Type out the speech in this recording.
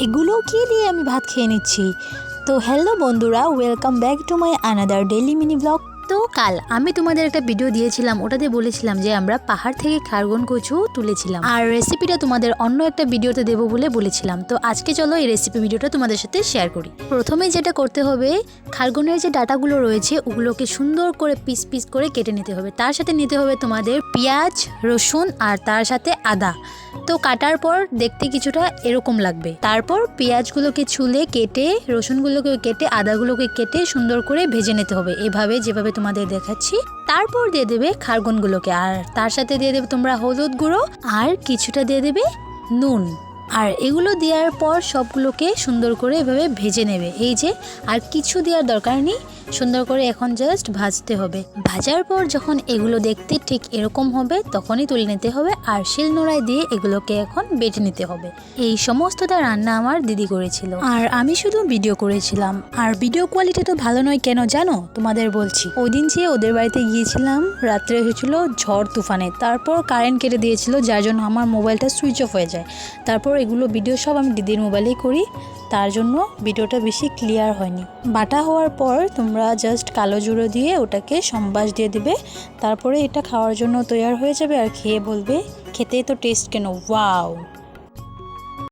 এগুলো কি দিয়ে আমি ভাত খেয়ে নিচ্ছি। তো হ্যালো বন্ধুরা, welcome back to my another daily mini blog. তো কাল আমি তোমাদের একটা ভিডিও দিয়েছিলাম, ওটাতে বলেছিলাম যে আমরা পাহাড় থেকে খারগন কচু তুলেছিলাম, আর রেসিপিটা তোমাদের অন্য একটা ভিডিওতে দেবো বলে বলেছিলাম। তো আজকে চলো এই রেসিপি ভিডিওটা তোমাদের সাথে শেয়ার করি। প্রথমে যেটা করতে হবে, খারগনের যে ডাটাগুলো রয়েছে ওগুলোকে সুন্দর করে পিস পিস করে কেটে নিতে হবে। তার সাথে নিতে হবে তোমাদের পেঁয়াজ, রসুন আর তার সাথে আদা। তো কাটার পর দেখতে কিছুটা এরকম লাগবে। তারপর পেঁয়াজগুলোকে ছুলে কেটে, রসুনগুলোকে কেটে, আদাগুলোকে কেটে সুন্দর করে ভেজে নিতে হবে, এভাবে যেভাবে তোমাদের দেখাচ্ছি। তারপর দিয়ে দেবে খারগনগুলোকে, আর তার সাথে দিয়ে দেবে তোমরা হলুদ গুঁড়ো, আর কিছুটা দিয়ে দেবে নুন। আর এগুলো দেওয়ার পর সবগুলোকে সুন্দর করে এভাবে ভেজে নেবে। এই যে, আর কিছু দেওয়ার দরকার নেই, সুন্দর করে এখন জাস্ট ভাজতে হবে। ভাজার পর যখন এগুলো দেখতে ঠিক এরকম হবে তখনই তুলে নিতে হবে, আর শিলনোড়ায় দিয়ে এগুলোকে এখন বেটে নিতে হবে। এই সমস্তটা রান্না আমার দিদি করেছিল, আর আমি শুধু ভিডিও করেছিলাম। আর ভিডিও কোয়ালিটি তো ভালো নয় কেন জানো, তোমাদের বলছি। ওই দিন যে ওদের বাড়িতে গিয়েছিলাম, রাত্রে হয়েছিল ঝড় তুফানে, তারপর কারেন্ট কেটে দিয়েছিল, যার জন্য আমার মোবাইলটা সুইচ অফ হয়ে যায়। তারপর এগুলো ভিডিও সব আমি দিদির মোবাইলেই করি, তার জন্য ভিডিওটা বেশি ক্লিয়ার হয়নি। বাটা হওয়ার পর তোমরা জাস্ট কালো জুড়ো দিয়ে ওটাকে সম্বাস দিয়ে দিবে, তারপরে এটা খাওয়ার জন্য তৈরি হয়ে যাবে। আর খেয়ে বলবে খেতে তো টেস্ট কেন, ওয়াও।